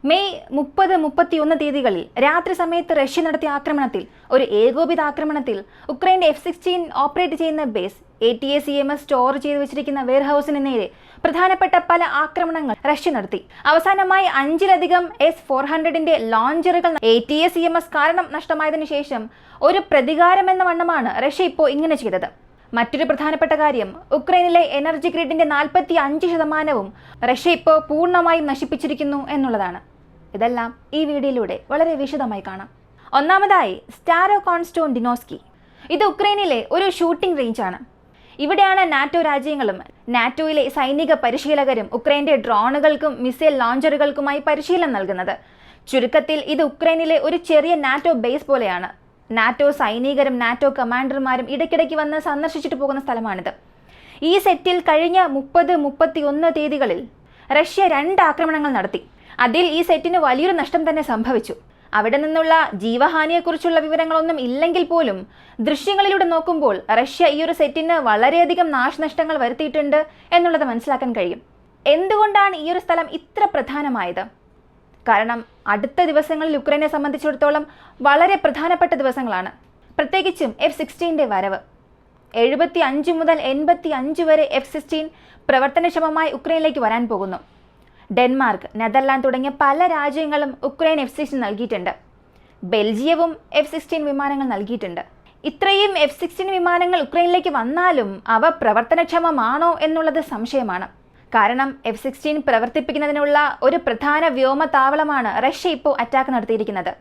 May 30-31 തീയതികളിൽ രാത്രി സമയത്ത് റഷ്യ നടത്തിയ ആക്രമണത്തിൽ ഒരു ഏകോപിത ആക്രമണത്തിൽ ഉക്രൈൻ്റെ F-16 ഓപ്പറേറ്റ് ചെയ്യുന്ന ബേസ്, ATACMS സ്റ്റോർ ചെയ്ത് വെച്ചിരിക്കുന്ന വെയർഹൌസിന് നേരെ പ്രധാനപ്പെട്ട പല ആക്രമണങ്ങൾ റഷ്യ നടത്തി. അവസാനമായി 5ലധികം S-400ന്റെ ലോഞ്ചറുകൾ ATACMS കാരണം നഷ്ടമായതിനു ശേഷം ഒരു പ്രതികാരമെന്ന വണ്ണമാണ് റഷ്യ ഇപ്പോൾ ഇങ്ങനെ ചെയ്തത്. മറ്റൊരു പ്രധാനപ്പെട്ട കാര്യം, ഉക്രൈനിലെ എനർജി ഗ്രിഡിന്റെ 45% റഷ്യ ഇപ്പോൾ പൂർണ്ണമായും നശിപ്പിച്ചിരിക്കുന്നു എന്നുള്ളതാണ്. ഇതെല്ലാം ഈ വീഡിയോയിലൂടെ വളരെ വിശദമായി കാണാം. ഒന്നാമതായി സ്റ്റാരോകോൺസ്റ്റോണ്ടിനോസ്കി. ഇത് ഉക്രൈനിലെ ഒരു ഷൂട്ടിംഗ് റേഞ്ചാണ്. ഇവിടെയാണ് നാറ്റോ രാജ്യങ്ങളും നാറ്റോയിലെ സൈനിക പരിശീലകരും ഉക്രൈൻ്റെ ഡ്രോണുകൾക്കും മിസൈൽ ലോഞ്ചറുകൾക്കുമായി പരിശീലനം നൽകുന്നത്. ചുരുക്കത്തിൽ ഇത് ഉക്രൈനിലെ ഒരു ചെറിയ നാറ്റോ ബേസ് പോലെയാണ്. നാറ്റോ സൈനികരും നാറ്റോ കമാൻഡർമാരും ഇടയ്ക്കിടയ്ക്ക് വന്ന് സന്ദർശിച്ചിട്ട് പോകുന്ന സ്ഥലമാണിത്. ഈ സെറ്റിൽ കഴിഞ്ഞ 30-31 തീയതികളിൽ റഷ്യ 2 ആക്രമണങ്ങൾ നടത്തി. അതിൽ ഈ സെറ്റിന് വലിയൊരു നഷ്ടം തന്നെ സംഭവിച്ചു. അവിടെ നിന്നുള്ള ജീവഹാനിയെക്കുറിച്ചുള്ള വിവരങ്ങളൊന്നും ഇല്ലെങ്കിൽ പോലും ദൃശ്യങ്ങളിലൂടെ നോക്കുമ്പോൾ റഷ്യ ഈ ഒരു സെറ്റിന് വളരെയധികം നാശനഷ്ടങ്ങൾ വരുത്തിയിട്ടുണ്ട് എന്നുള്ളത് മനസ്സിലാക്കാൻ കഴിയും. എന്തുകൊണ്ടാണ് ഈ ഒരു സ്ഥലം ഇത്ര പ്രധാനമായത്? കാരണം അടുത്ത ദിവസങ്ങളിൽ യുക്രൈനെ സംബന്ധിച്ചിടത്തോളം വളരെ പ്രധാനപ്പെട്ട ദിവസങ്ങളാണ്. പ്രത്യേകിച്ചും F-16ന്റെ വരവ്. 75 മുതൽ 85 വരെ F-16 പ്രവർത്തനക്ഷമമായി ഉക്രൈനിലേക്ക് വരാൻ പോകുന്നു. ഡെൻമാർക്ക്, നെതർലാൻഡ് തുടങ്ങിയ പല രാജ്യങ്ങളും ഉക്രൈൻ F-16 നൽകിയിട്ടുണ്ട്. ബെൽജിയവും F-16 വിമാനങ്ങൾ നൽകിയിട്ടുണ്ട്. ഇത്രയും F-16 വിമാനങ്ങൾ ഉക്രൈനിലേക്ക് വന്നാലും അവ പ്രവർത്തനക്ഷമമാണോ എന്നുള്ളത് സംശയമാണ്. കാരണം F-16 പ്രവർത്തിപ്പിക്കുന്നതിനുള്ള ഒരു പ്രധാന വ്യോമതാവളമാണ് റഷ്യ ഇപ്പോൾ അറ്റാക്ക് നടത്തിയിരിക്കുന്നത്.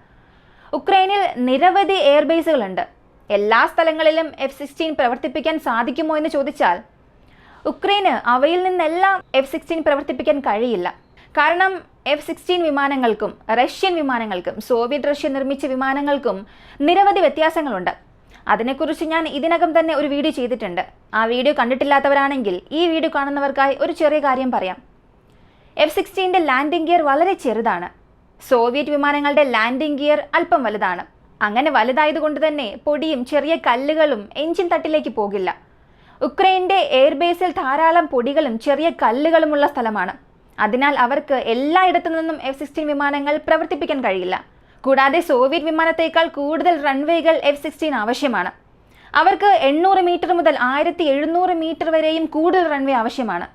ഉക്രൈനിൽ നിരവധി എയർബേസുകളുണ്ട്. എല്ലാ സ്ഥലങ്ങളിലും F-16 പ്രവർത്തിപ്പിക്കാൻ സാധിക്കുമോ എന്ന് ചോദിച്ചാൽ ഉക്രൈന് അവയിൽ നിന്നെല്ലാം F-16 പ്രവർത്തിപ്പിക്കാൻ കഴിയില്ല. കാരണം F-16 വിമാനങ്ങൾക്കും റഷ്യൻ വിമാനങ്ങൾക്കും സോവിയറ്റ് റഷ്യ നിർമ്മിച്ച വിമാനങ്ങൾക്കും നിരവധി വ്യത്യാസങ്ങളുണ്ട്. അതിനെക്കുറിച്ച് ഞാൻ ഇതിനകം തന്നെ ഒരു വീഡിയോ ചെയ്തിട്ടുണ്ട്. ആ വീഡിയോ കണ്ടിട്ടില്ലാത്തവരാണെങ്കിൽ ഈ വീഡിയോ കാണുന്നവർക്കായി ഒരു ചെറിയ കാര്യം പറയാം. F-16ന്റെ ലാൻഡിംഗ് ഗിയർ വളരെ ചെറുതാണ്. സോവിയറ്റ് വിമാനങ്ങളുടെ ലാൻഡിംഗ് ഗിയർ അല്പം വലുതാണ്. അങ്ങനെ വലുതായതുകൊണ്ട് തന്നെ പൊടിയും ചെറിയ കല്ലുകളും എഞ്ചിൻ തട്ടിലേക്ക് പോകില്ല. ഉക്രൈൻ്റെ എയർബേസിൽ ധാരാളം പൊടികളും ചെറിയ കല്ലുകളുമുള്ള സ്ഥലമാണ്. അതിനാൽ അവർക്ക് എല്ലായിടത്തു നിന്നും F-16 വിമാനങ്ങൾ പ്രവർത്തിപ്പിക്കാൻ കഴിയില്ല. കൂടാതെ സോവിയറ്റ് വിമാനത്തേക്കാൾ കൂടുതൽ റൺവേകൾ F-16 ആവശ്യമാണ്. അവർക്ക് 800 മീറ്റർ മുതൽ 1700 മീറ്റർ വരെയും കൂടുതൽ റൺവേ ആവശ്യമാണ്.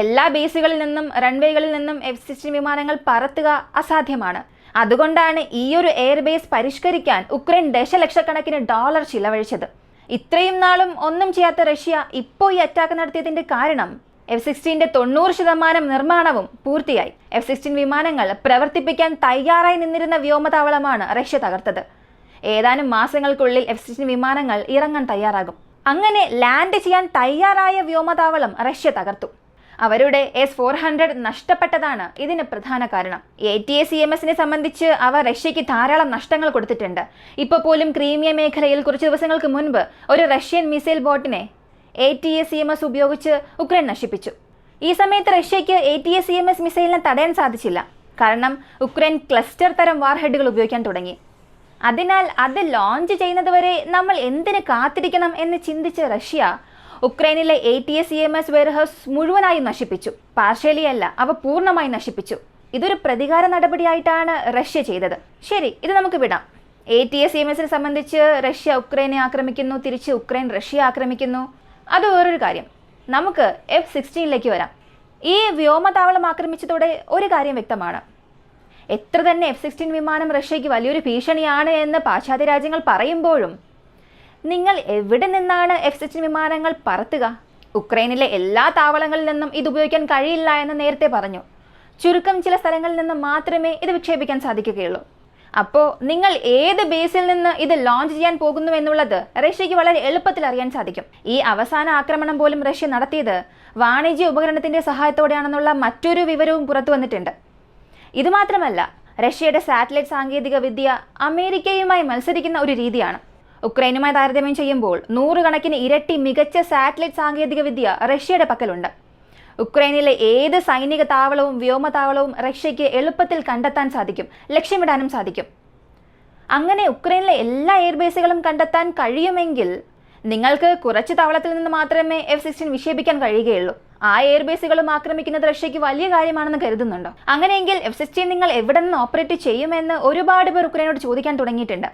എല്ലാ ബേസുകളിൽ നിന്നും റൺവേകളിൽ നിന്നും F-16 വിമാനങ്ങൾ പറത്തുക അസാധ്യമാണ്. അതുകൊണ്ടാണ് ഈ ഒരു എയർബേസ് പരിഷ്കരിക്കാൻ ഉക്രൈൻ ദശലക്ഷക്കണക്കിന് ഡോളർ ചിലവഴിച്ചത്. ഇത്രയും നാളും ഒന്നും ചെയ്യാത്ത റഷ്യ ഇപ്പോൾ ഈ അറ്റാക്ക് നടത്തിയതിൻ്റെ കാരണം F-16ന്റെ 90% നിർമ്മാണവും പൂർത്തിയായി. F-16 വിമാനങ്ങൾ പ്രവർത്തിപ്പിക്കാൻ തയ്യാറായി നിന്നിരുന്ന വ്യോമതാവളമാണ് റഷ്യ തകർത്തത്. ഏതാനും മാസങ്ങൾക്കുള്ളിൽ F-16 വിമാനങ്ങൾ ഇറങ്ങാൻ തയ്യാറാകും. അങ്ങനെ ലാൻഡ് ചെയ്യാൻ തയ്യാറായ വ്യോമതാവളം റഷ്യ തകർത്തു. അവരുടെ S-400 നഷ്ടപ്പെട്ടതാണ് ഇതിന് പ്രധാന കാരണം. ATACMSനെ സംബന്ധിച്ച് അവ റഷ്യയ്ക്ക് ധാരാളം നഷ്ടങ്ങൾ കൊടുത്തിട്ടുണ്ട്. ഇപ്പോൾ പോലും ക്രീമിയ മേഖലയിൽ കുറച്ച് ദിവസങ്ങൾക്ക് മുൻപ് ഒരു റഷ്യൻ മിസൈൽ ബോട്ടിനെ ATACMS ഉപയോഗിച്ച് ഉക്രൈൻ നശിപ്പിച്ചു. ഈ സമയത്ത് റഷ്യയ്ക്ക് ATACMS മിസൈലിനെ തടയാൻ സാധിച്ചില്ല. കാരണം ഉക്രൈൻ ക്ലസ്റ്റർ തരം വാർഹെഡുകൾ ഉപയോഗിക്കാൻ തുടങ്ങി. അതിനാൽ അത് ലോഞ്ച് ചെയ്യുന്നതുവരെ നമ്മൾ എന്തിന് കാത്തിരിക്കണം എന്ന് ചിന്തിച്ച റഷ്യ ഉക്രൈനിലെ ATACMS വെയർഹൌസ് മുഴുവനായി നശിപ്പിച്ചു. പാർഷ്യലി അല്ല, അവ പൂർണ്ണമായി നശിപ്പിച്ചു. ഇതൊരു പ്രതികാര നടപടിയായിട്ടാണ് റഷ്യ ചെയ്തത്. ശരി, ഇത് നമുക്ക് വിടാം. ATACMSനെ സംബന്ധിച്ച് റഷ്യ ഉക്രൈനെ ആക്രമിക്കുന്നു, തിരിച്ച് ഉക്രൈൻ റഷ്യ ആക്രമിക്കുന്നു, അത് വേറൊരു കാര്യം. നമുക്ക് F-16ലേക്ക് വരാം. ഈ വ്യോമതാവളം ആക്രമിച്ചതോടെ ഒരു കാര്യം വ്യക്തമാണ്. എത്ര തന്നെ F-16 വിമാനം റഷ്യയ്ക്ക് വലിയൊരു ഭീഷണിയാണ് എന്ന് പാശ്ചാത്യ രാജ്യങ്ങൾ പറയുമ്പോഴും നിങ്ങൾ എവിടെ നിന്നാണ് F-16 വിമാനങ്ങൾ പറത്തുക? ഉക്രൈനിലെ എല്ലാ താവളങ്ങളിൽ നിന്നും ഇത് ഉപയോഗിക്കാൻ കഴിയില്ല എന്ന് നേരത്തെ പറഞ്ഞു. ചുരുക്കം ചില സ്ഥലങ്ങളിൽ നിന്ന് മാത്രമേ ഇത് വിക്ഷേപിക്കാൻ സാധിക്കുകയുള്ളൂ. അപ്പോൾ നിങ്ങൾ ഏത് ബേസിൽ നിന്ന് ഇത് ലോഞ്ച് ചെയ്യാൻ പോകുന്നു എന്നുള്ളത് റഷ്യയ്ക്ക് വളരെ എളുപ്പത്തിൽ അറിയാൻ സാധിക്കും. ഈ അവസാന ആക്രമണം പോലും റഷ്യ നടത്തിയത് വാണിജ്യ ഉപകരണത്തിൻ്റെ സഹായത്തോടെയാണെന്നുള്ള മറ്റൊരു വിവരവും പുറത്തു വന്നിട്ടുണ്ട്. ഇതുമാത്രമല്ല, റഷ്യയുടെ സാറ്റലൈറ്റ് സാങ്കേതിക വിദ്യ അമേരിക്കയുമായി മത്സരിക്കുന്ന ഒരു രീതിയാണ്. ഉക്രൈനുമായി താരതമ്യം ചെയ്യുമ്പോൾ 100 കണക്കിന് ഇരട്ടി മികച്ച സാറ്റലൈറ്റ് സാങ്കേതിക വിദ്യ റഷ്യയുടെ പക്കലുണ്ട്. ഉക്രൈനിലെ ഏത് സൈനിക താവളവും വ്യോമതാവളവും റഷ്യയ്ക്ക് എളുപ്പത്തിൽ കണ്ടെത്താൻ സാധിക്കും, ലക്ഷ്യമിടാനും സാധിക്കും. അങ്ങനെ ഉക്രൈനിലെ എല്ലാ എയർബേസുകളും കണ്ടെത്താൻ കഴിയുമെങ്കിൽ നിങ്ങൾക്ക് കുറച്ച് താവളത്തിൽ നിന്ന് മാത്രമേ F-16 വിക്ഷേപിക്കാൻ കഴിയുകയുള്ളൂ. ആ എയർബേസുകളും ആക്രമിക്കുന്നത് റഷ്യയ്ക്ക് വലിയ കാര്യമാണെന്ന് കരുതുന്നുണ്ടോ? അങ്ങനെയെങ്കിൽ F-16 നിങ്ങൾ എവിടെ നിന്ന് ഓപ്പറേറ്റ് ചെയ്യുമെന്ന് ഒരുപാട് പേർ ഉക്രൈനോട് ചോദിക്കാൻ തുടങ്ങിയിട്ടുണ്ട്.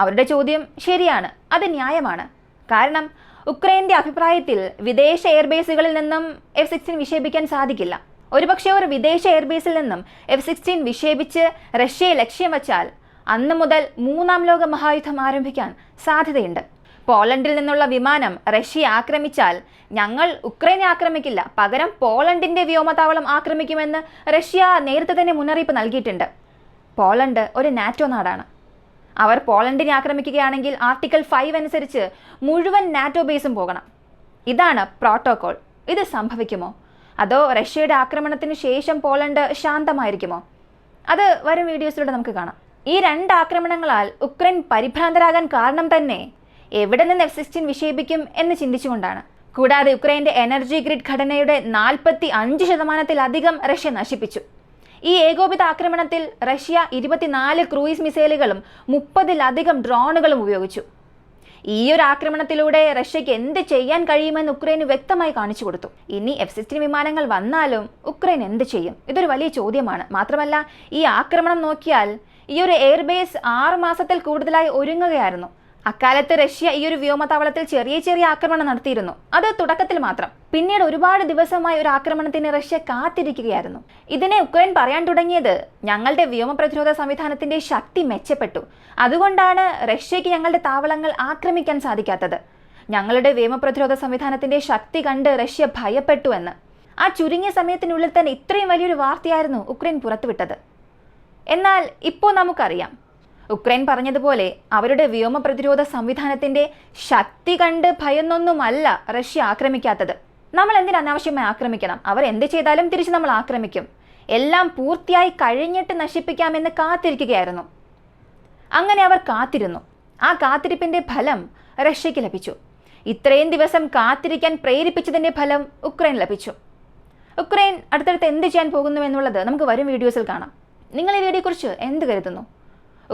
അവരുടെ ചോദ്യം ശരിയാണ്, അത് ന്യായമാണ്. കാരണം ഉക്രൈൻ്റെ അഭിപ്രായത്തിൽ വിദേശ എയർബേസുകളിൽ നിന്നും F-16 വിക്ഷേപിക്കാൻ സാധിക്കില്ല. ഒരുപക്ഷെ ഒരു വിദേശ എയർബേസിൽ നിന്നും F-16 വിക്ഷേപിച്ച് റഷ്യയെ ലക്ഷ്യം വച്ചാൽ അന്ന് മുതൽ മൂന്നാം ലോക മഹായുദ്ധം ആരംഭിക്കാൻ സാധ്യതയുണ്ട്. പോളണ്ടിൽ നിന്നുള്ള വിമാനം റഷ്യയെ ആക്രമിച്ചാൽ ഞങ്ങൾ ഉക്രൈനെ ആക്രമിക്കില്ല, പകരം പോളണ്ടിന്റെ വ്യോമതാവളം ആക്രമിക്കുമെന്ന് റഷ്യ നേരത്തെ തന്നെ മുന്നറിയിപ്പ് നൽകിയിട്ടുണ്ട്. പോളണ്ട് ഒരു നാറ്റോ നാടാണ്. അവർ പോളണ്ടിനെ ആക്രമിക്കുകയാണെങ്കിൽ ആർട്ടിക്കിൾ 5 അനുസരിച്ച് മുഴുവൻ നാറ്റോ ബേസും പോകണം. ഇതാണ് പ്രോട്ടോകോൾ. ഇത് സംഭവിക്കുമോ? അതോ റഷ്യയുടെ ആക്രമണത്തിന് ശേഷം പോളണ്ട് ശാന്തമായിരിക്കുമോ? അത് വരും വീഡിയോസിലൂടെ നമുക്ക് കാണാം. ഈ 2 ആക്രമണങ്ങളാൽ ഉക്രൈൻ പരിഭ്രാന്തരാകാൻ കാരണം തന്നെ എവിടെ നിന്ന് F-16 വിക്ഷേപിക്കും എന്ന് ചിന്തിച്ചുകൊണ്ടാണ്. കൂടാതെ ഉക്രൈൻ്റെ എനർജി ഗ്രിഡ് ഘടനയുടെ 45%-ലധികം റഷ്യ നശിപ്പിച്ചു. ഈ ഏകോപിത ആക്രമണത്തിൽ റഷ്യ 24 ക്രൂയിസ് മിസൈലുകളും 30-ലധികം ഡ്രോണുകളും ഉപയോഗിച്ചു. ഈ ഒരു ആക്രമണത്തിലൂടെ റഷ്യയ്ക്ക് എന്ത് ചെയ്യാൻ കഴിയുമെന്ന് ഉക്രൈന് വ്യക്തമായി കാണിച്ചു കൊടുത്തു. ഇനി F-16 വിമാനങ്ങൾ വന്നാലും ഉക്രൈൻ എന്ത് ചെയ്യും? ഇതൊരു വലിയ ചോദ്യമാണ്. മാത്രമല്ല, ഈ ആക്രമണം നോക്കിയാൽ ഈ ഒരു എയർബേസ് 6 മാസത്തിൽ കൂടുതലായി ഒരുങ്ങുകയായിരുന്നു. അക്കാലത്ത് റഷ്യ ഈ ഒരു വ്യോമതാവളത്തിൽ ചെറിയ ചെറിയ ആക്രമണം നടത്തിയിരുന്നു. അത് തുടക്കത്തിൽ മാത്രം. പിന്നീട് ഒരുപാട് ദിവസമായി ഒരു ആക്രമണത്തിന് റഷ്യ കാത്തിരിക്കുകയായിരുന്നു. ഇതിനെ ഉക്രൈൻ പറയാൻ തുടങ്ങിയത് ഞങ്ങളുടെ വ്യോമ പ്രതിരോധ സംവിധാനത്തിന്റെ ശക്തി മെച്ചപ്പെട്ടു, അതുകൊണ്ടാണ് റഷ്യയ്ക്ക് ഞങ്ങളുടെ താവളങ്ങൾ ആക്രമിക്കാൻ സാധിക്കാത്തത്. ഞങ്ങളുടെ വ്യോമ പ്രതിരോധ സംവിധാനത്തിന്റെ ശക്തി കണ്ട് റഷ്യ ഭയപ്പെട്ടു എന്ന്. ആ ചുരുങ്ങിയ സമയത്തിനുള്ളിൽ തന്നെ ഇത്രയും വലിയൊരു വാർത്തയായിരുന്നു ഉക്രൈൻ പുറത്തുവിട്ടത്. എന്നാൽ ഇപ്പോൾ നമുക്കറിയാം, ഉക്രൈൻ പറഞ്ഞതുപോലെ അവരുടെ വ്യോമ പ്രതിരോധ സംവിധാനത്തിന്റെ ശക്തി കണ്ട് ഭയന്നൊന്നുമല്ല റഷ്യ ആക്രമിക്കാത്തത്. നമ്മൾ എന്തിന് അനാവശ്യമായി ആക്രമിക്കണം? അവർ എന്ത് ചെയ്താലും തിരിച്ച് നമ്മൾ ആക്രമിക്കും. എല്ലാം പൂർത്തിയായി കഴിഞ്ഞിട്ട് നശിപ്പിക്കാമെന്ന് കാത്തിരിക്കുകയായിരുന്നു. അങ്ങനെ അവർ കാത്തിരുന്നു. ആ കാത്തിരിപ്പിന്റെ ഫലം റഷ്യയ്ക്ക് ലഭിച്ചു. ഇത്രയും ദിവസം കാത്തിരിക്കാൻ പ്രേരിപ്പിച്ചതിന്റെ ഫലം ഉക്രൈൻ ലഭിച്ചു. ഉക്രൈൻ അടുത്തടുത്ത് എന്ത് ചെയ്യാൻ പോകുന്നു എന്നുള്ളത് നമുക്ക് വരും വീഡിയോസിൽ കാണാം. നിങ്ങൾ ഈ വീഡിയോയെക്കുറിച്ച് എന്ത് കരുതുന്നു?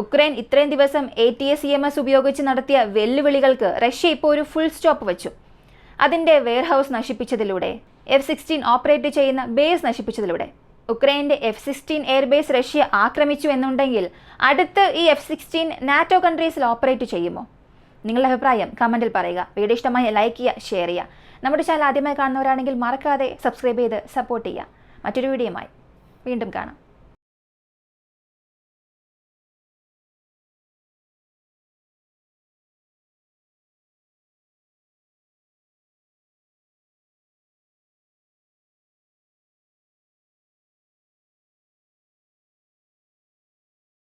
ഉക്രൈൻ ഇത്രയും ദിവസം ATACMS ഉപയോഗിച്ച് നടത്തിയ വെല്ലുവിളികൾക്ക് റഷ്യ ഇപ്പോൾ ഒരു ഫുൾ സ്റ്റോപ്പ് വെച്ചു. അതിൻ്റെ വെയർഹൗസ് നശിപ്പിച്ചതിലൂടെ, F-16 ഓപ്പറേറ്റ് ചെയ്യുന്ന ബേസ് നശിപ്പിച്ചതിലൂടെ. ഉക്രൈൻ്റെ F-16 എയർബേസ് റഷ്യ ആക്രമിച്ചു എന്നുണ്ടെങ്കിൽ അടുത്ത് ഈ F-16 നാറ്റോ കൺട്രീസിൽ ഓപ്പറേറ്റ് ചെയ്യുമോ? നിങ്ങളുടെ അഭിപ്രായം കമൻറ്റിൽ പറയുക. വീഡിയോ ഇഷ്ടമായി ലൈക്ക് ചെയ്യുക, ഷെയർ ചെയ്യുക. നമ്മുടെ ചാനൽ ആദ്യമായി കാണുന്നവരാണെങ്കിൽ മറക്കാതെ സബ്സ്ക്രൈബ് ചെയ്ത് സപ്പോർട്ട് ചെയ്യുക. മറ്റൊരു വീഡിയോയുമായി വീണ്ടും കാണാം.